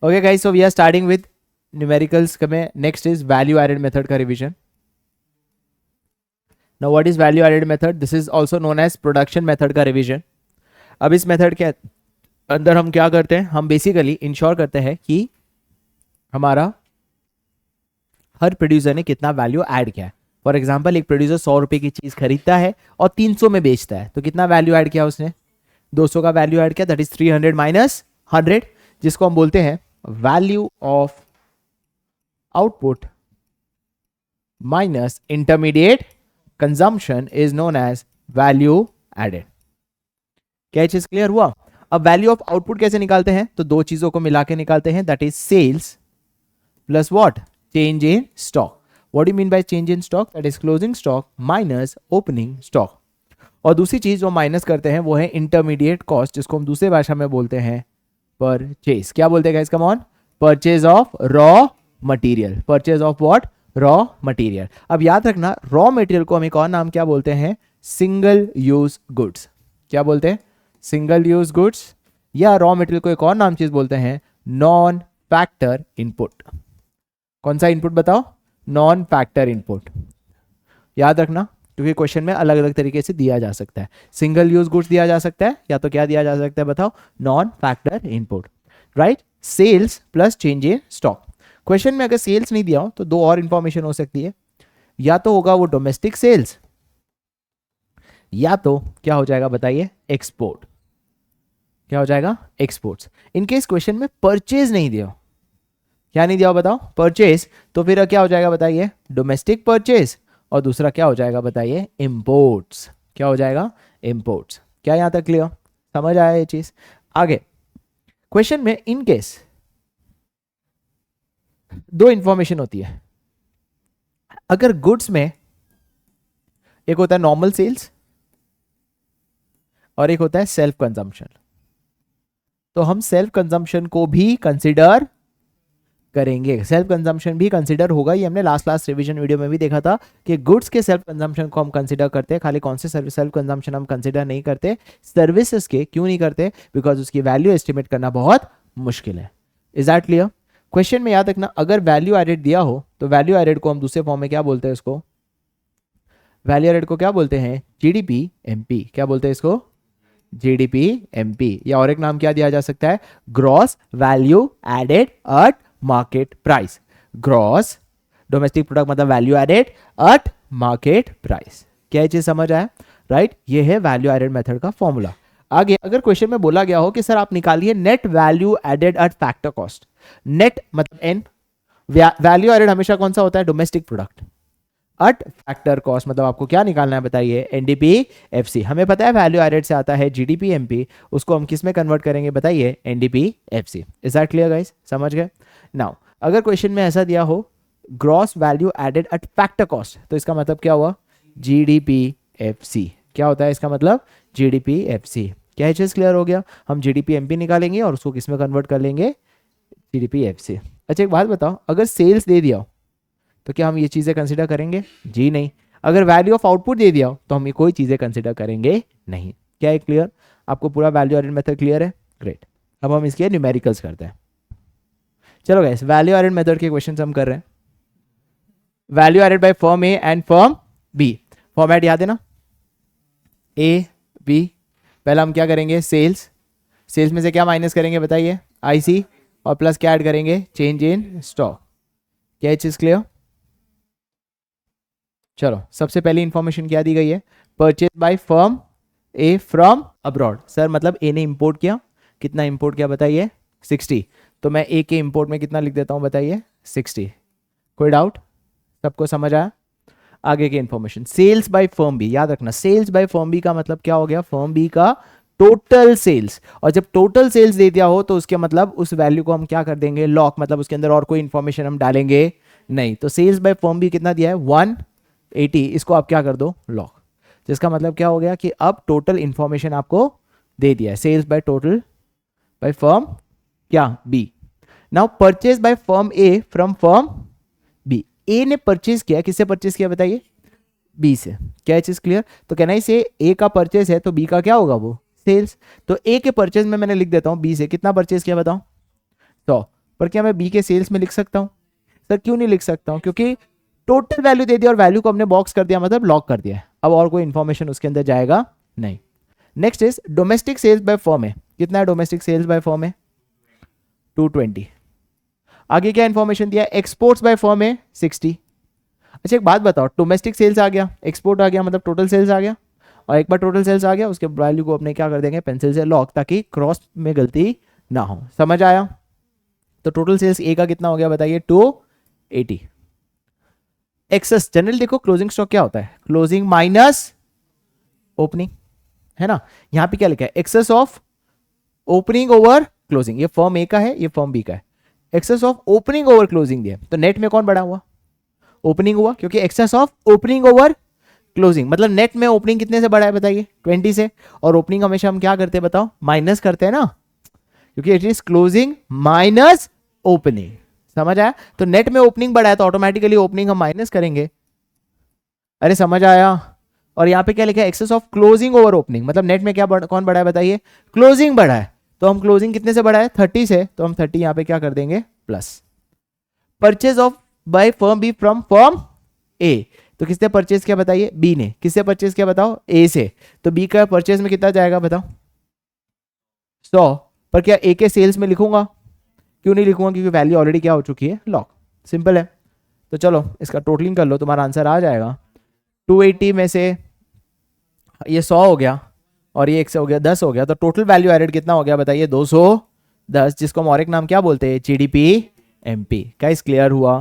Okay guys, so we are starting with numericals में. Next is value added method का revision. Now what is value added method? This is also known as production method का revision. अब इस method के अंदर हम क्या करते हैं? हम बेसिकली इंश्योर करते हैं कि हमारा हर प्रोड्यूसर ने कितना वैल्यू ऐड किया है. फॉर एग्जाम्पल, एक प्रोड्यूसर 100 रुपए की चीज खरीदता है और 300 में बेचता है, तो कितना वैल्यू ऐड किया उसने? 200 का वैल्यू ऐड किया, दैट इज 300 माइनस 100, जिसको हम बोलते हैं value of output minus intermediate consumption is known as value added. क्या चीज क्लियर हुआ? अब वैल्यू ऑफ आउटपुट कैसे निकालते हैं? तो दो चीजों को मिला के निकालते हैं, that is sales plus what? Change in stock. What do you mean by change in stock? That is closing stock minus opening stock. और दूसरी चीज जो माइनस करते हैं वो है इंटरमीडिएट कॉस्ट, जिसको हम दूसरी भाषा में बोलते हैं परचेज. क्या बोलते हैं guys? Come on. Purchase of raw material. Purchase of what? Raw material. अब याद रखना, रॉ मटेरियल को हम एक और नाम क्या बोलते हैं? Single use goods. क्या बोलते हैं? Single use goods. या रॉ मटेरियल को एक और नाम चीज बोलते हैं नॉन फैक्टर इनपुट. कौन सा इनपुट बताओ? Non factor input. याद रखना, क्योंकि क्वेश्चन में अलग अलग तरीके से दिया जा सकता है. सिंगल यूज गुड्स दिया जा सकता है, या तो क्या दिया जा सकता है बताओ? Non factor input. Right. Sales plus change in stock. Question में अगर सेल्स नहीं दिया हो तो दो और इंफॉर्मेशन हो सकती है. या तो होगा वो डोमेस्टिक सेल्स, या तो क्या हो जाएगा बताइए? एक्सपोर्ट. क्या हो जाएगा? एक्सपोर्ट्स. इनकेस क्वेश्चन में परचेज नहीं दिया, क्या नहीं दिया हो बताओ? परचेज. तो फिर क्या हो जाएगा बताइए? Domestic purchase. और दूसरा क्या हो जाएगा बताइए? इंपोर्ट्स. क्या हो जाएगा? इंपोर्ट्स. क्या यहां तक क्लियर? समझ आया ये चीज? आगे क्वेश्चन में इनकेस दो इंफॉर्मेशन होती है. अगर गुड्स में एक होता है नॉर्मल सेल्स और एक होता है सेल्फ कंजम्पशन, तो हम सेल्फ कंजम्पशन को भी कंसिडर करेंगे. सेल्फ कंजम्पशन भी कंसिडर होगा. ये हमने लास्ट रिवीजन वीडियो में भी देखा था कि गुड्स के सेल्फ कंजम्पशन को हम कंसिडर करते हैं. खाली कौन से सेल्फ कंजम्पशन हम कंसिडर नहीं करते? सर्विसेज के. क्यों नहीं करते? बिकॉज उसकी वैल्यू एस्टिमेट करना बहुत मुश्किल है. Is that clear? क्वेश्चन में याद रखना, अगर वैल्यू एडेड दिया हो तो वैल्यू एडेड को हम दूसरे फॉर्म में क्या बोलते हैं? इसको वैल्यू एडेड को क्या बोलते हैं? GDP MP. क्या बोलते हैं इसको? GDP MP. या और एक नाम क्या दिया जा सकता है? Gross value added at market price. Gross domestic product मतलब value added at market price. क्या चीज समझ आया? राइट. ये है वैल्यू एडेड मेथड का फॉर्मूला. आगे अगर क्वेश्चन में बोला गया हो कि सर आप निकालिए net value added at factor cost. Net मतलब एन. वैल्यू एडेड हमेशा कौन सा होता है? Domestic product. At factor cost मतलब आपको क्या निकालना है बताइए? NDP FC. हमें पता है वैल्यू एडेड से आता है जीडीपी एमपी. उसको हम किस में कन्वर्ट करेंगे बताइए? NDP FC. Is that clear guys? समझ गए? नाउ अगर क्वेश्चन में ऐसा दिया हो gross value added at factor cost, तो इसका मतलब क्या हुआ? GDP FC. क्या होता है इसका मतलब? GDP FC. क्या चीज क्लियर हो गया? हम जीडीपी एमपी निकालेंगे और उसको किस में कन्वर्ट कर लेंगे? GDP FC. अच्छा एक बात बताओ, अगर सेल्स दे दिया हो तो क्या हम ये चीजें कंसिडर करेंगे? जी नहीं. अगर वैल्यू ऑफ आउटपुट दे दिया हो तो हम ये कोई चीजें कंसिडर करेंगे नहीं. क्या है क्लियर? आपको पूरा वैल्यू एडेड मेथड क्लियर है? ग्रेट. अब हम इसके न्यूमेरिकल्स करते हैं. चलो गाइस, वैल्यू एडेड मेथड के क्वेश्चन हम कर रहे हैं. Value added by firm A and firm B. Format याद है ना? A B. पहला हम क्या करेंगे? सेल्स. सेल्स में से क्या माइनस करेंगे बताइए? आईसी. और प्लस क्या ऐड करेंगे? Change in stock. क्या चीज क्लियर? चलो सबसे पहली इंफॉर्मेशन क्या दी गई है? Purchase by firm A from abroad. Sir मतलब ए ने इंपोर्ट किया. कितना इंपोर्ट किया बताइए? 60. तो मैं ए के इंपोर्ट में कितना लिख देता हूं बताइए? 60. कोई डाउट? सबको समझ आया? आगे की information sales by firm B. याद रखना, सेल्स बाय फर्म बी का मतलब क्या हो गया? फर्म बी का टोटल सेल्स. और जब टोटल सेल्स दे दिया हो तो उसके मतलब उस वैल्यू को हम क्या कर देंगे? लॉक. मतलब उसके अंदर और कोई इंफॉर्मेशन हम डालेंगे नहीं. तो सेल्स बाय फर्म बी कितना दिया है? 180. इसको आप क्या कर दो? लॉक. जिसका मतलब क्या हो गया कि अब टोटल इंफॉर्मेशन आपको दे दिया है. Sales by total by firm क्या? B. Now purchase by firm A from firm B. A ने परचेज किया. किससे परचेज किया बताइए? बी से. क्या चीज क्लियर? तो कहना ही से ए का परचेज है तो बी का क्या होगा? वो सेल्स. तो ए के परचेज में मैंने लिख देता हूं बी से कितना परचेज किया बताओ? तो पर क्या मैं बी के सेल्स में लिख सकता हूँ? सर क्यों नहीं लिख सकता हूँ? क्योंकि टोटल वैल्यू दे दिया और वैल्यू को हमने बॉक्स कर दिया, मतलब लॉक कर दिया है। अब और कोई इंफॉर्मेशन उसके अंदर जाएगा नहीं। Next is domestic sales by firm है। कितना है डोमेस्टिक सेल्स बाय फर्म है? 220। आगे क्या इंफॉर्मेशन दिया? एक्सपोर्ट्स बाय फर्म है 60। अच्छा एक बात बताओ, डोमेस्टिक सेल्स आ गया, एक्सपोर्ट आ गया, मतलब टोटल सेल्स आ गया, और एक बार टोटल सेल्स आ गया उसके वैल्यू को अपने क्या कर देंगे? पेंसिल से लॉक, ताकि क्रॉस में गलती ना हो। समझ आया? तो टोटल सेल्स ए का कितना हो गया बताइए? 280। एक्सेस जनरल देखो, क्लोजिंग स्टॉक क्या होता है? क्लोजिंग माइनस ओपनिंग, है ना? यहां पे क्या लिखा है? Excess of opening over closing. ये फर्म ए का है, ये फर्म बी का है। Excess of opening over closing दिया, तो नेट में कौन बढ़ा हुआ? ओपनिंग हुआ, क्योंकि excess of opening over closing, मतलब नेट में ओपनिंग कितने से बढ़ा है बताइए? 20 से। और ओपनिंग हमेशा हम क्या करते हैं बताओ? माइनस करते हैं ना, क्योंकि it is closing minus opening. समझ आया? तो नेट में ओपनिंग बढ़ा है तो ऑटोमेटिकली ओपनिंग हम माइनस करेंगे। अरे समझ आया? और यहाँ पे क्या लिखा है? Excess of closing over opening, मतलब नेट में क्या कौन बढ़ा है बताइए? क्लोजिंग बढ़ा है। तो हम क्लोजिंग कितने से बढ़ा है? 30 से, तो हम 30 यहाँ पे क्या कर देंगे? Plus. Purchase of by firm B from firm A, तो किसने परचेज किया बताइए? बी ने। किससे परचेज किया बताओ? ए से। तो बी का परचेज में कितना जाएगा बताओ? 100। पर क्या ए के सेल्स में लिखूंगा? क्यों नहीं लिखूंगा? क्योंकि वैल्यू ऑलरेडी क्या हो चुकी है? लॉक। सिंपल है। तो चलो इसका टोटलिंग कर लो, तुम्हारा आंसर आ जाएगा। 280 में से ये 100 हो गया और ये 1 से हो गया 10 हो गया, तो टोटल वैल्यू एडेड कितना हो गया बताइए? 210, जिसको हम और एक नाम क्या बोलते हैं? GDP MP. गाइस क्लियर हुआ?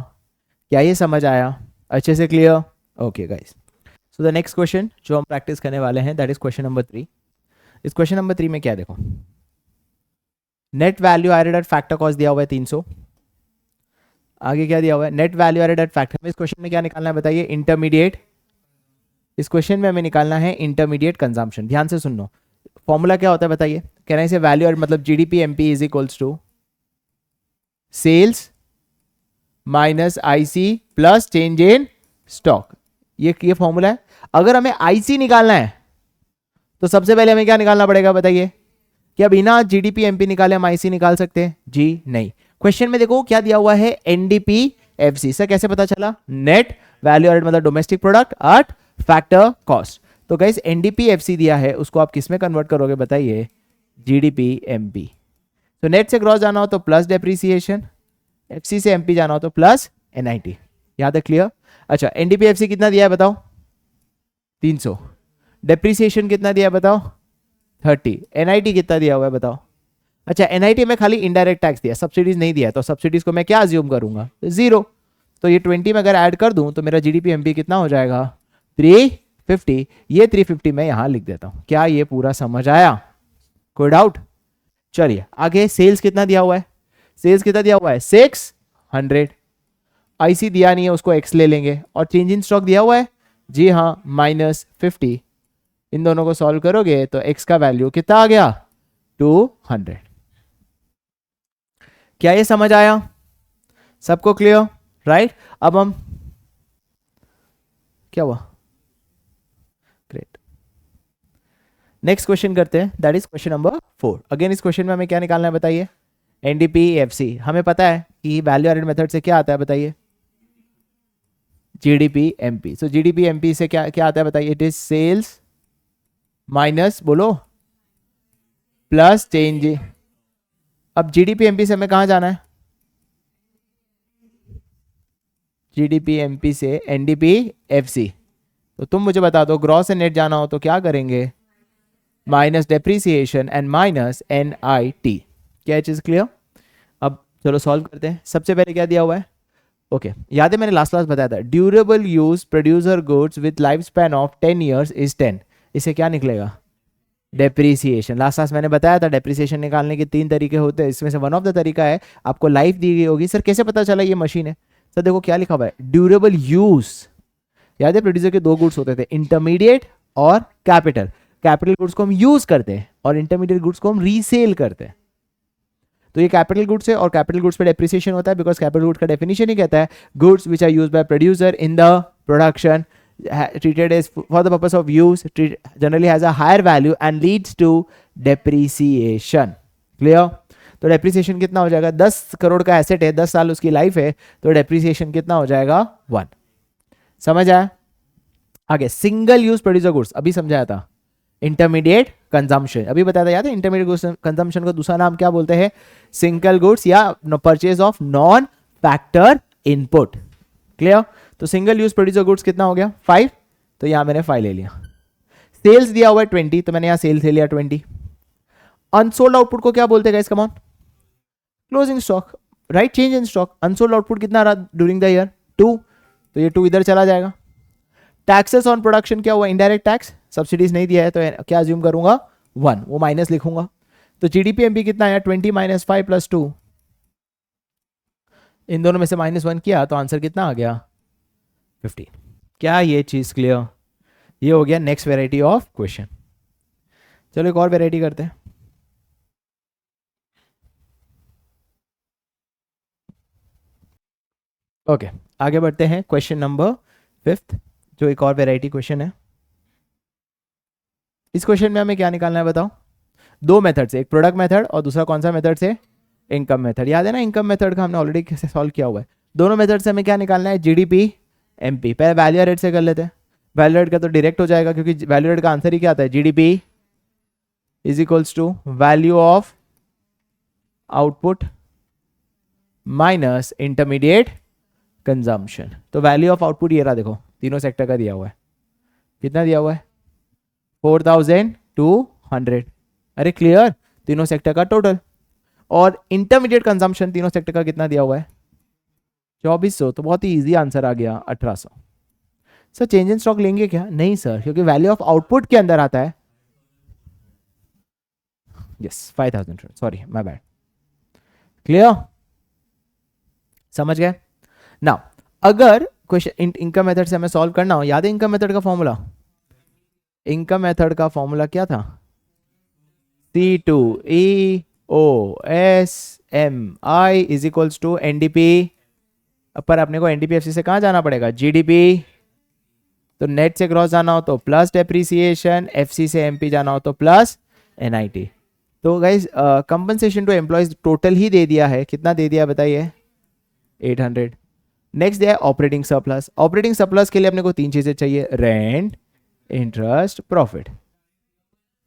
क्या ये समझ आया अच्छे से? Clear? Okay guys. So the next question जो हम प्रैक्टिस करने वाले हैं दैट इज क्वेश्चन नंबर 3। इस क्वेश्चन नंबर 3 में क्या देखो, net value added at factor cost दिया हुआ है 300। आगे क्या दिया हुआ है? Net value added at factor. इस क्वेश्चन में क्या निकालना है बताइए? इंटरमीडिएट। इस क्वेश्चन में हमें निकालना है इंटरमीडिएट कंजम्पशन। ध्यान से सुनो, फॉर्मूला क्या होता है बताइए? कहना इसे वैल्यू एड, मतलब GDP MP is equals to sales minus IC plus change in stock. ये फॉर्मूला है। अगर हमें आईसी निकालना है तो सबसे पहले हमें क्या निकालना पड़ेगा बताइए? क्या बिना जीडीपी एमपी निकाले हम आईसी निकाल सकते हैं? जी नहीं। क्वेश्चन में देखो क्या दिया हुआ है? NDP FC. सर कैसे पता चला? नेट वैल्यू एडेड मतलब domestic product at factor cost. तो गाइस एनडीपी एफसी दिया है, उसको आप किस में कन्वर्ट करोगे बताइए? GDP MP. तो नेट से ग्रॉस जाना हो तो प्लस डेप्रीसिएशन, एफसी से एमपी जाना हो तो प्लस एनआईटी। यहां तक क्लियर? अच्छा एनडीपी एफसी कितना दिया है बताओ? 300। डेप्रीसिएशन कितना दिया है बताओ? 30। एनआईटी कितना दिया हुआ है बताओ? अच्छा एनआईटी में खाली इनडायरेक्ट टैक्स दिया, सब्सिडीज नहीं दिया, तो सब्सिडीज को मैं क्या अज्यूम करूंगा? 0। तो ये 20 में अगर ऐड कर दूं तो मेरा जीडीपी एमपी कितना हो जाएगा? 350। ये 350 मैं यहां लिख देता हूं। क्या ये पूरा समझ आया? कोई डाउट? चलिए आगे सेल्स कितना दिया हुआ है? सेल्स कितना दिया हुआ है? 600। आईसी दिया नहीं है, उसको एक्स ले लेंगे। और चेंज इन स्टॉक दिया हुआ है? जी हाँ, -50। इन दोनों को सॉल्व करोगे तो एक्स का वैल्यू कितना आ गया? 200। क्या ये समझ आया सबको? क्लियर? राइट। अब हम क्या हुआ? ग्रेट। नेक्स्ट क्वेश्चन करते हैं, that is question number 4। Again इस क्वेश्चन में हमें क्या निकालना है बताइए? NDP FC. हमें पता है कि वैल्यू एडेड मेथड से क्या आता है बताइए? GDP MP. So GDP MP से क्या क्या आता है बताइए? इट इज सेल्स माइनस, बोलो, प्लस चेंज। अब जीडीपी एमपी से हमें कहां जाना है? जीडीपी एमपी से एनडीपी एफसी। तो तुम मुझे बता दो, ग्रॉस एंड नेट जाना हो तो क्या करेंगे? Minus depreciation and minus NIT. क्या चीज क्लियर? अब चलो सॉल्व करते हैं। सबसे पहले क्या दिया हुआ है? ओके याद है मैंने लास्ट क्लास बताया था, durable use producer goods with life span of 10 years is 10। इसे क्या निकलेगा? डेप्रीसिएशन। लास्ट क्लास मैंने बताया था डेप्रीसिएशन निकालने के 3 तरीके होते हैं, इसमें से वन ऑफ द तरीका है आपको लाइफ दी गई होगी। सर कैसे पता चला ये मशीन है? सर देखो क्या लिखा हुआ है, ड्यूरेबल यूज। याद है प्रोड्यूसर के 2 गुड्स होते थे, इंटरमीडिएट और कैपिटल। कैपिटल गुड्स को हम यूज करते हैं और इंटरमीडिएट गुड्स को हम रीसेल करते हैं। तो ये कैपिटल गुड्स है और कैपिटल गुड्स पे डेप्रिसिएशन होता है, बिकॉज कैपिटल गुड्स का डेफिनेशन ही कहता है goods which are used by producer in the production treated as for the purpose of use generally has a higher value and leads to depreciation. Clear? तो depreciation कितना हो जाएगा, 10 करोड़ का asset है, 10 साल उसकी लाइफ है, तो डेप्रिसिएशन कितना हो जाएगा 1। समझ आया? आगे सिंगल यूज प्रोड्यूसर गुड्स अभी समझाया था, इंटरमीडिएट कंजम्पशन अभी बताया था, याद है? इंटरमीडिएट कंजम्पशन को दूसरा नाम क्या बोलते हैं? सिंगल गुड्स या purchase of non factor input. Clear? तो सिंगल यूज प्रोड्यूसर गुड्स कितना हो गया 5, तो यहां मैंने 5 ले लिया। सेल्स दिया हुआ है 20, तो मैंने यहां सेल्स ले लिया 20। अनसोल्ड आउटपुट को क्या बोलते हैं guys? Come on, closing stock, right? Change in stock. Unsold output कितना रहा ड्यूरिंग द ईयर? 2, तो ये 2 इधर चला जाएगा। टैक्सेस ऑन प्रोडक्शन क्या हुआ? इनडायरेक्ट टैक्स, सब्सिडीज नहीं दिया है तो क्या अज्यूम करूंगा 1, वो माइनस लिखूंगा। तो जीडीपी एमपी कितना आया 20 - 5 + 2, इन दोनों में से -1 किया तो आंसर कितना आ गया 15। क्या ये चीज क्लियर? ये हो गया नेक्स्ट वेराइटी ऑफ क्वेश्चन। चलो एक और वेराइटी करते हैं। ओके आगे बढ़ते हैं क्वेश्चन नंबर 5, जो एक और वेराइटी क्वेश्चन है। इस क्वेश्चन में हमें क्या निकालना है बताओ? 2 मेथड से, एक प्रोडक्ट मेथड और दूसरा कौन सा मेथड से? Income method. याद है ना, इनकम मेथड का हमने ऑलरेडी कैसे सॉल्व किया हुआ है। दोनों मेथड से हमें क्या निकालना है? GDP MP. पहले वैल्यू एडेड से कर लेते हैं। वैल्यू एडेड का तो डायरेक्ट हो जाएगा, क्योंकि वैल्यू एडेड का आंसर ही क्या आता है? GDP is equals to value of output minus intermediate consumption. तो वैल्यू ऑफ आउटपुट ये रहा, देखो तीनों सेक्टर का दिया हुआ है। कितना दिया हुआ है? 4200। अरे क्लियर, तीनों सेक्टर का टोटल। और इंटरमीडिएट कंजम्पशन तीनों सेक्टर का कितना दिया हुआ है? 2400। तो बहुत ही इजी आंसर आ गया 1800। सर चेंज इन स्टॉक लेंगे क्या? नहीं सर, क्योंकि वैल्यू ऑफ आउटपुट के अंदर आता है। Yes 5000, sorry my bad. Clear? समझ गए? नाउ अगर क्वेश्चन इनकम मेथड से हमें सॉल्व करना हो, याद है इनकम मेथड का फॉर्मूला? इनकम मेथड का फॉर्मूला क्या था? C2EOSMI is equals to NDP. पर अपने को एनडीपीएफसी से कहां जाना पड़ेगा? जीडीपी। तो नेट से क्रॉस जाना हो तो प्लस डेप्रीसिएशन, एफसी से एमपी जाना हो तो प्लस एनआईटी। तो guys compensation to employees total ही दे दिया है। कितना दे दिया बताइए? 800। नेक्स्ट दिया है ऑपरेटिंग सरप्लस। ऑपरेटिंग सरप्लस के लिए अपने को 3 चीजें चाहिए, रेंट, इंटरेस्ट, प्रॉफिट।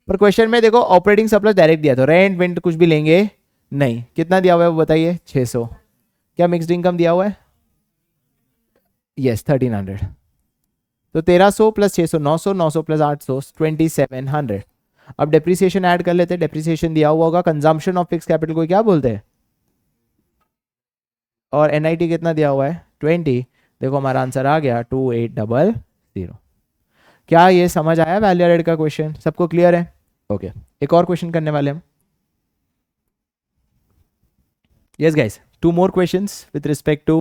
पर क्वेश्चन में देखो ऑपरेटिंग सरप्लस डायरेक्ट दिया, तो रेंट वेंट कुछ भी लेंगे नहीं। कितना दिया हुआ है वो बताइए? 600। क्या मिक्स्ड इनकम दिया हुआ है? यस 1300। तो 1300 + 600 900, 900 + 800 2700। अब डेप्रिसिएशन ऐड कर लेते हैं। डेप्रिसिएशन दिया हुआ होगा। कंजम्पशन ऑफ फिक्स कैपिटल को क्या बोलते हैं? और एनआईटी कितना दिया हुआ है? 20। देखो हमारा आंसर आ गया 2800। क्या ये समझ आया वैल्यू एडेड का क्वेश्चन? सबको क्लियर है? ओके एक और क्वेश्चन करने वाले हम। Yes guys, 2 more questions with respect to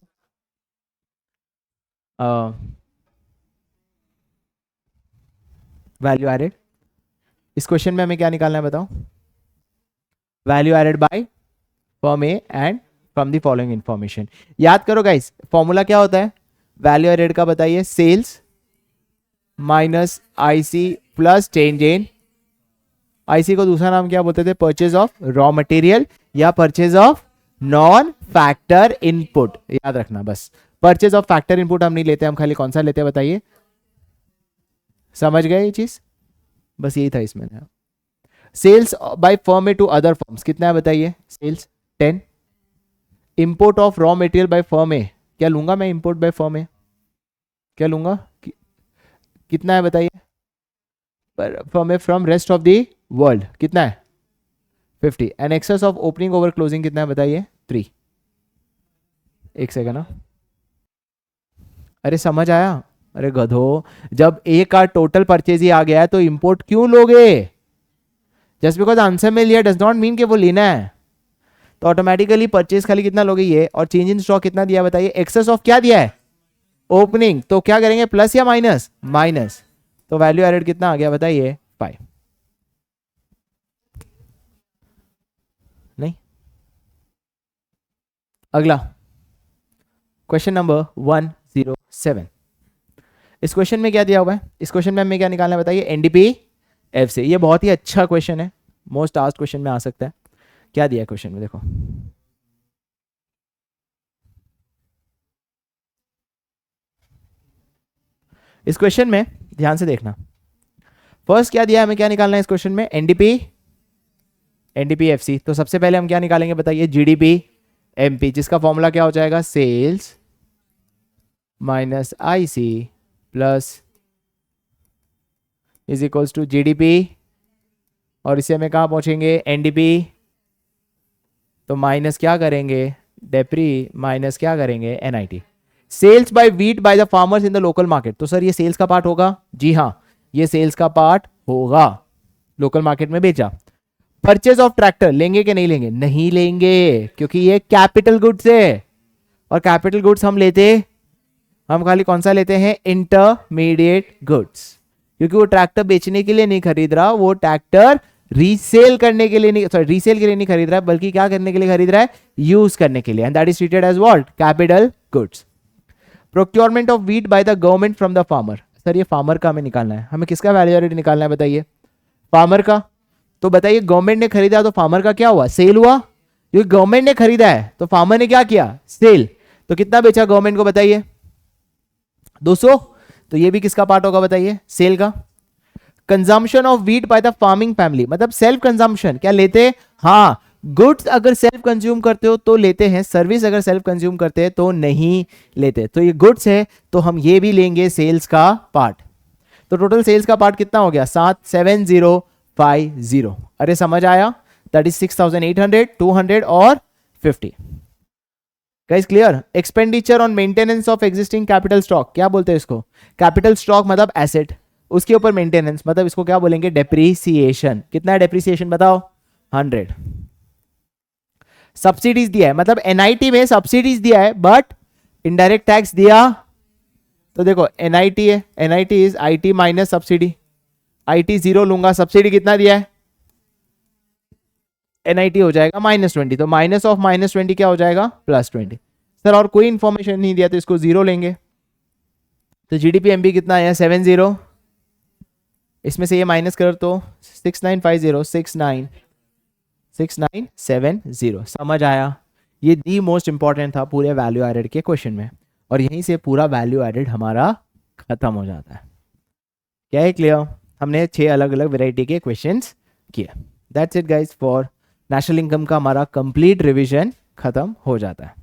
value added. इस क्वेश्चन में हमें क्या निकालना है बताओ? Value added by firm A and from the following information. याद करो गाइस, फॉर्मूला क्या होता है वैल्यू एडेड का? बताइए। Sales minus IC plus change in. IC को दूसरा नाम क्या बोलते थे? परचेज ऑफ रॉ मटेरियल या purchase of non factor input. याद रखना बस, परचेज ऑफ फैक्टर इनपुट हम नहीं लेते, हम खाली कौन सा लेते हैं बताइए? समझ गए ये चीज? बस यही था इसमें। Sales by firm A to other firms कितना है बताइए? Sales 10। Import of raw material by firm A, क्या लूंगा मैं? इंपोर्ट बाय फर्म ए क्या लूंगा? कितना है बताइए? Firm A from rest of the world कितना है? 50। And excess of opening over closing कितना है बताइए? 3। एक सेकंड ना, अरे समझ आया? अरे गधो, जब ए का टोटल परचेज ही आ गया है तो इंपोर्ट क्यों लोगे? जस्ट बिकॉज आंसर में लिया डज नॉट मीन कि वो लेना है। तो ऑटोमेटिकली परचेज खाली कितना लोगे ये, और चेंज इन स्टॉक कितना दिया बताइए? एक्सेस ऑफ क्या दिया है? ओपनिंग। तो क्या करेंगे? प्लस या माइनस? माइनस। तो वैल्यू एडेड कितना आ गया बताइए? 5। नहीं? अगला क्वेश्चन नंबर 107। इस क्वेश्चन में क्या दिया हुआ है? इस क्वेश्चन में हमें क्या निकालना है बताइए? एनडीपी एफ से। ये बहुत ही अच्छा क्वेश्चन है, मोस्ट आस्क्ड क्वेश्चन में आ सकता है। क्या दिया क्वेश्चन में, देखो इस क्वेश्चन में ध्यान से देखना। फर्स्ट क्या दिया है, हमें क्या निकालना है इस क्वेश्चन में, एनडीपी, एनडीपी एफसी। तो सबसे पहले हम क्या निकालेंगे बताइए, जीडीपी एमपी, जिसका फॉर्मूला क्या हो जाएगा, sales minus IC plus is equals to GDP, और इसे हमें कहाँ पहुंचेंगे, एनडीपी, तो माइनस क्या करेंगे, डेप्री, माइनस क्या करेंगे, NIT. Sales by wheat by the farmers in the local market, तो सर ये सेल्स का पार्ट होगा, जी हाँ ये सेल्स का पार्ट होगा, लोकल मार्केट में बेचा। परचेज ऑफ ट्रैक्टर लेंगे कि नहीं लेंगे, नहीं लेंगे, क्योंकि ये कैपिटल गुड्स है, और कैपिटल गुड्स हम लेते, हम खाली कौन सा लेते हैं, इंटरमीडिएट गुड्स, क्योंकि वो ट्रैक्टर बेचने के लिए नहीं खरीद रहा, वो ट्रैक्टर रीसेल करने के लिए नहीं, सॉरी रीसेल के लिए नहीं खरीद रहा है, बल्कि क्या करने के लिए खरीद रहा है, यूज करने के लिए, and that is treated as what, capital goods. Procurement of wheat by the government from the farmer, sir ये फार्मर का हमें निकालना है, हमें किसका वैल्यू एडेड निकालना है बताइए, फार्मर का। तो बताइए गवर्नमेंट ने खरीदा तो फार्मर का क्या हुआ, सेल हुआ, क्योंकि गवर्नमेंट ने खरीदा है तो फार्मर ने क्या किया, सेल। तो कितना बेचा गवर्नमेंट को बताइए, 200, तो ये भी किसका पार्ट होगा बताइए, सेल का। Consumption of wheat by the farming family, मतलब सेल्फ कंजम्पशन, क्या लेते, हाँ गुड्स अगर सेल्फ कंज्यूम करते हो तो लेते हैं, सर्विस अगर सेल्फ कंज्यूम करते हैं तो नहीं लेते। तो ये गुड्स है तो हम ये भी लेंगे सेल्स का पार्ट। तो टोटल सेल्स का पार्ट कितना हो गया, 77050। अरे समझ आया, दैट इज 6800, 200 और 50। Guys clear. Expenditure on maintenance of existing capital stock, क्या बोलते हैं इसको, कैपिटल स्टॉक मतलब एसेट, उसके ऊपर मेंटेनेंस मतलब इसको क्या बोलेंगे, डेप्रीसिएशन। कितना है डेप्रीसिएशन बताओ, 100। सब्सिडीज दिया है, मतलब एनआईटी में सब्सिडीज दिया है, बट इनडायरेक्ट टैक्स दिया, तो देखो एनआईटी है, NIT is IT minus subsidy, IT 0 लूंगा, सब्सिडी कितना दिया है, एनआईटी हो जाएगा -20, तो माइनस ऑफ -20 क्या हो जाएगा, +20। सर और कोई इंफॉर्मेशन नहीं दिया तो इसको 0 लेंगे, तो जीडीपी एमपी कितना है 70, इसमें से ये माइनस कर तो 6950, 6970। समझ आया, ये दी मोस्ट इंपॉर्टेंट था पूरे वैल्यू एडेड के क्वेश्चन में, और यहीं से पूरा वैल्यू एडेड हमारा खत्म हो जाता है। क्या है क्लियर, हमने 6 अलग अलग वेराइटी के क्वेश्चंस किए। That's it guys, for national income का हमारा कंप्लीट रिवीजन खत्म हो जाता है।